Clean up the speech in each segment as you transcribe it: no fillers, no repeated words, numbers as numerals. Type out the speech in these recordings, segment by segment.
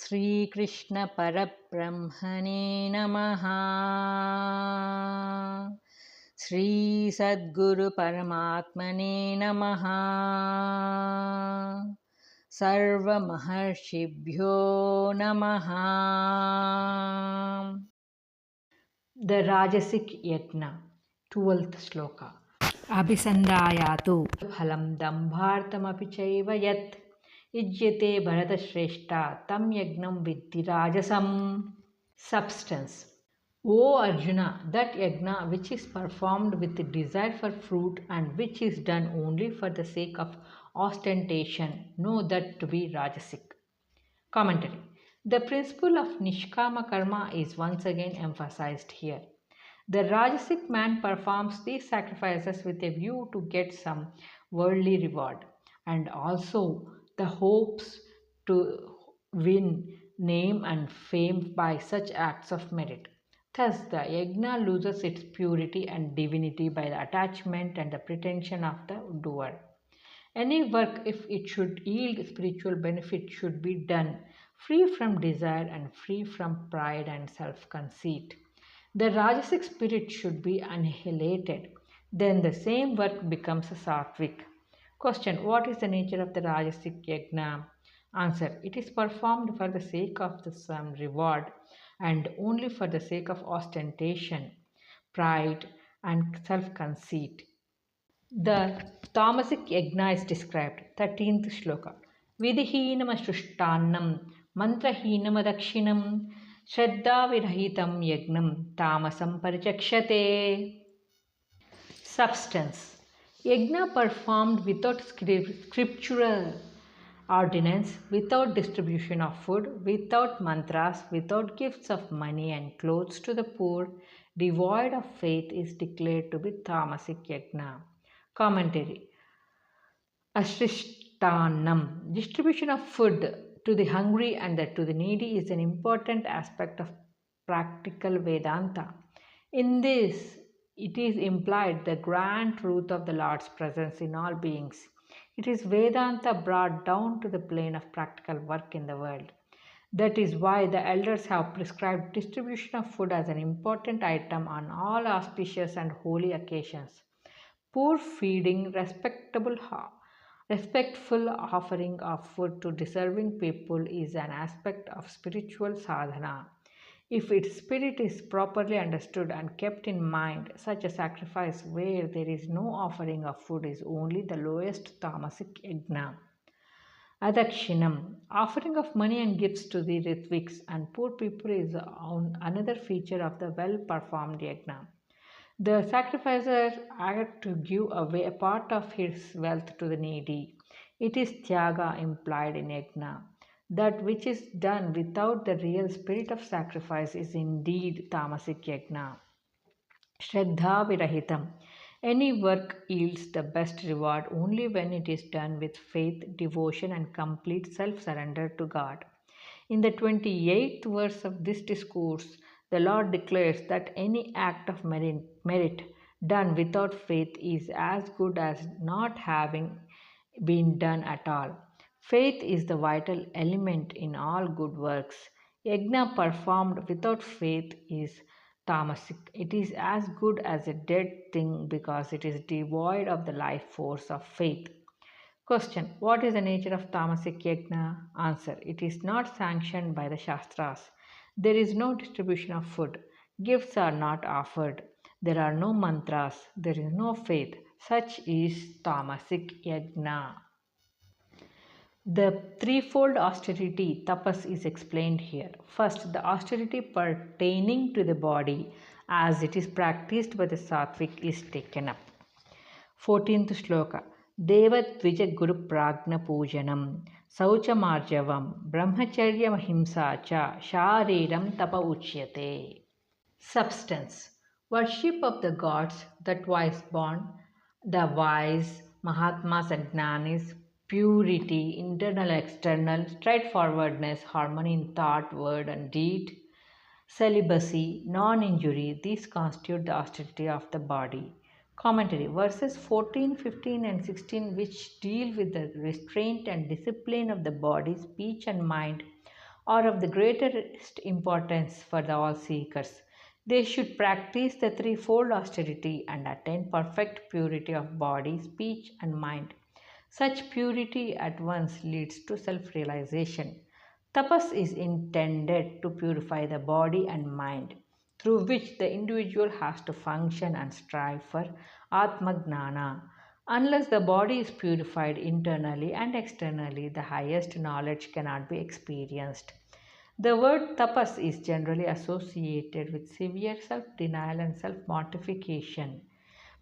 Sri Krishna Parabrahmane Namaha. Sri Sadguru Paramatmane Namaha. Sarva Maharshibhyo Namaha. The Rajasic Yajna, 12th Shloka. Abhisandayatu phalam dambhartamapi chaiva yat ijyate bharatashreshtha tam yagnam viddhi rajasam. Substance. O Arjuna, that yajna which is performed with the desire for fruit and which is done only for the sake of ostentation, know that to be Rajasic. Commentary. The principle of Nishkama Karma is once again emphasized here. The Rajasic man performs these sacrifices with a view to get some worldly reward and also the hopes to win name and fame by such acts of merit. Thus, the yajna loses its purity and divinity by the attachment and the pretension of the doer. Any work, if it should yield spiritual benefit, should be done free from desire and free from pride and self-conceit. The Rajasic spirit should be annihilated. Then the same work becomes a sattvic. Question. What is the nature of the Rajasic yajna? Answer. It is performed for the sake of some reward and only for the sake of ostentation, pride and self-conceit. The Tamasic Yajna is described. 13th Shloka. Vidhihinam ashrushtannam mantrahinam adakshinam Shraddhavirahitam Yagnam Tamasam Parichakshate. Substance. Yajna performed without scriptural ordinance, without distribution of food, without mantras, without gifts of money and clothes to the poor, devoid of faith is declared to be Tamasic Yajna. Commentary. Ashrishtanam. Distribution of food to the hungry and to the needy is an important aspect of practical Vedanta. In this, it is implied the grand truth of the Lord's presence in all beings. It is Vedanta brought down to the plane of practical work in the world. That is why the elders have prescribed distribution of food as an important item on all auspicious and holy occasions. Poor feeding, respectful offering of food to deserving people is an aspect of spiritual sadhana. If its spirit is properly understood and kept in mind, such a sacrifice where there is no offering of food is only the lowest tamasic yajna. Adakshinam, offering of money and gifts to the ritviks and poor people is another feature of the well performed yajna. The sacrificer had to give away a part of his wealth to the needy. It is tyaga implied in yajna. That which is done without the real spirit of sacrifice is indeed tamasic yajna. Shraddha virahitam. Any work yields the best reward only when it is done with faith, devotion, and complete self surrender to God. In the 28th verse of this discourse, the Lord declares that any act of merit done without faith is as good as not having been done at all. Faith is the vital element in all good works. Yajna performed without faith is tamasic. It is as good as a dead thing because it is devoid of the life force of faith. Question. What is the nature of tamasic yajna? Answer. It is not sanctioned by the Shastras. There is no distribution of food. Gifts are not offered. There are no mantras. There is no faith. Such is tamasic yajna. The threefold austerity, tapas, is explained here. First, the austerity pertaining to the body as it is practiced by the sattvic is taken up. 14th Shloka. Devatvija Guru Pragna Pujanam Sauchamarjavam Brahmacharya Mahimsa Cha Shariram Tapa Uchyate. Substance. Worship of the gods, the twice born, the wise, Mahatmas and Gnanis, purity, internal, external, straightforwardness, harmony in thought, word, and deed, celibacy, non injury, these constitute the austerity of the body. Commentary. Verses 14, 15, and 16, which deal with the restraint and discipline of the body, speech, and mind, are of the greatest importance for the all seekers. They should practice the threefold austerity and attain perfect purity of body, speech, and mind. Such purity at once leads to self realization. Tapas is intended to purify the body and mind, through which the individual has to function and strive for Atmagnana. Unless the body is purified internally and externally, the highest knowledge cannot be experienced. The word tapas is generally associated with severe self denial and self mortification.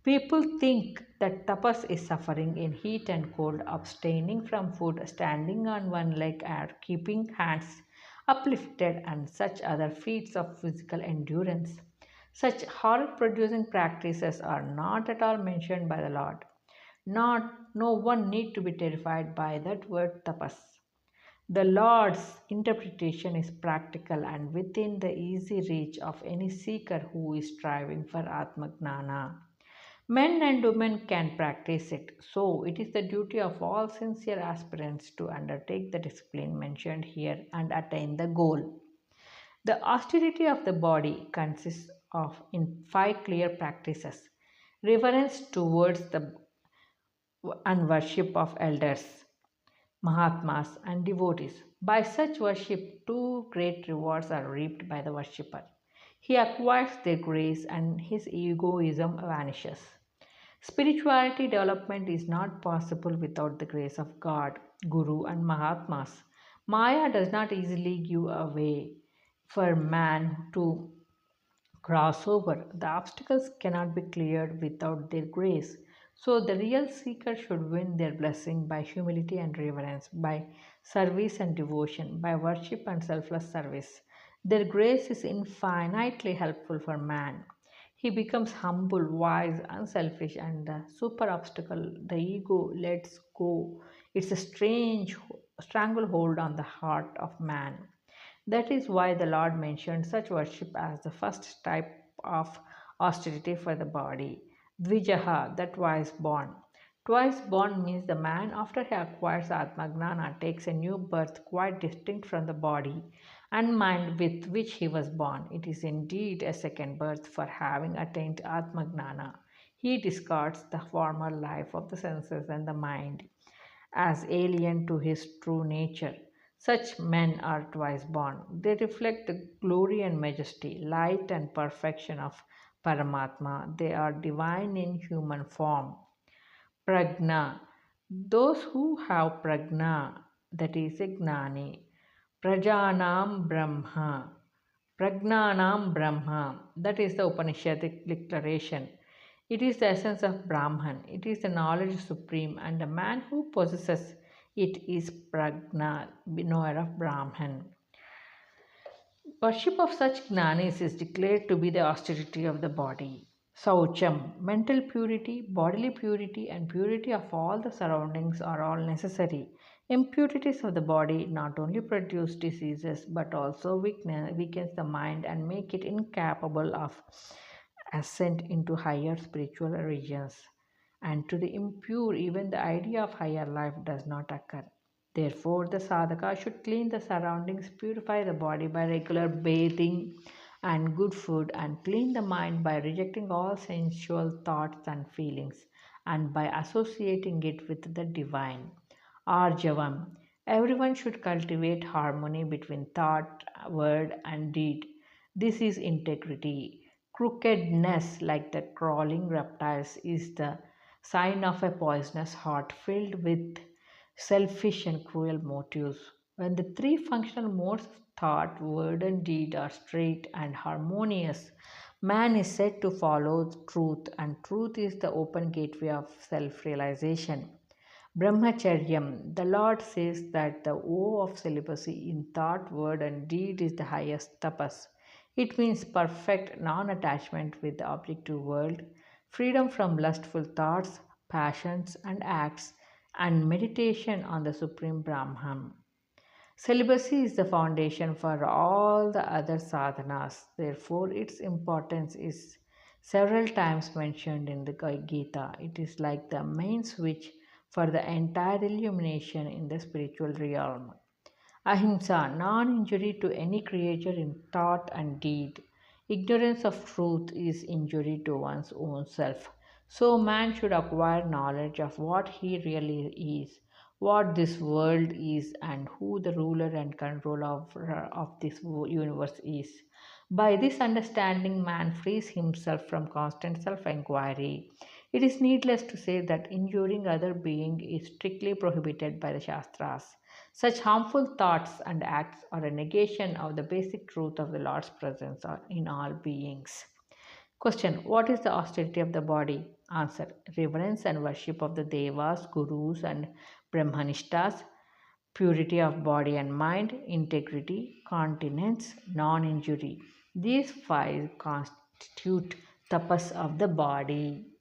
People think that tapas is suffering in heat and cold, abstaining from food, standing on one leg, or keeping hands uplifted, and such other feats of physical endurance. Such horror producing practices are not at all mentioned by the Lord. No one need to be terrified by that word tapas. The Lord's interpretation is practical and within the easy reach of any seeker who is striving for Atmagnana. Men and women can practice it, so it is the duty of all sincere aspirants to undertake the discipline mentioned here and attain the goal. The austerity of the body consists of in five clear practices: reverence towards the and worship of elders, Mahatmas, and devotees. By such worship, two great rewards are reaped by the worshipper. He acquires their grace and his egoism vanishes. Spirituality development is not possible without the grace of God, Guru, and Mahatmas. Maya does not easily give way for man to cross over. The obstacles cannot be cleared without their grace. So, the real seeker should win their blessing by humility and reverence, by service and devotion, by worship and selfless service. Their grace is infinitely helpful for man. He becomes humble, wise, unselfish, and the super obstacle, the ego, lets go. It's a strange stranglehold on the heart of man. That is why the Lord mentioned such worship as the first type of austerity for the body. Dvijaha, the twice born. Twice born means the man, after he acquires Atmagnana, takes a new birth quite distinct from the body and mind with which he was born. It is indeed a second birth for having attained Atmagnana. He discards the former life of the senses and the mind as alien to his true nature. Such men are twice born. They reflect the glory and majesty, light and perfection of Paramatma. They are divine in human form. Prajna. Those who have prajna, that is a gnani. Prajanam Brahma. Pragnanam Brahma. That is the Upanishadic declaration. It is the essence of Brahman. It is the knowledge supreme, and the man who possesses it is Prajna, knower of Brahman. Worship of such jnanis is declared to be the austerity of the body. Saucham, mental purity, bodily purity, and purity of all the surroundings are all necessary. Impurities of the body not only produce diseases but also weakens the mind and make it incapable of ascent into higher spiritual regions. And to the impure, even the idea of higher life does not occur. Therefore, the sadhaka should clean the surroundings, purify the body by regular bathing and good food, and clean the mind by rejecting all sensual thoughts and feelings, and by associating it with the divine. Arjavam. Everyone should cultivate harmony between thought, word, and deed. This is integrity. Crookedness, like the crawling reptiles, is the sign of a poisonous heart filled with selfish and cruel motives. When the three functional modes of thought, word, and deed are straight and harmonious, man is said to follow truth, and truth is the open gateway of self realization. Brahmacharyam, the Lord says that the vow of celibacy in thought, word, and deed is the highest tapas. It means perfect non attachment with the objective world, freedom from lustful thoughts, passions, and acts, and meditation on the Supreme Brahman. Celibacy is the foundation for all the other sadhanas, therefore, its importance is several times mentioned in the Gita. It is like the main switch for the entire illumination in the spiritual realm. Ahimsa, non-injury to any creature in thought and deed. Ignorance of truth is injury to one's own self. So man should acquire knowledge of what he really is, what this world is, and who the ruler and controller of this universe is. By this understanding, man frees himself from constant self inquiry. It is needless to say that injuring other being is strictly prohibited by the Shastras. Such harmful thoughts and acts are a negation of the basic truth of the Lord's presence in all beings. Question: what is the austerity of the body? Answer: reverence and worship of the Devas, Gurus, and Brahmanishtas, purity of body and mind, integrity, continence, non injury. These five constitute tapas of the body.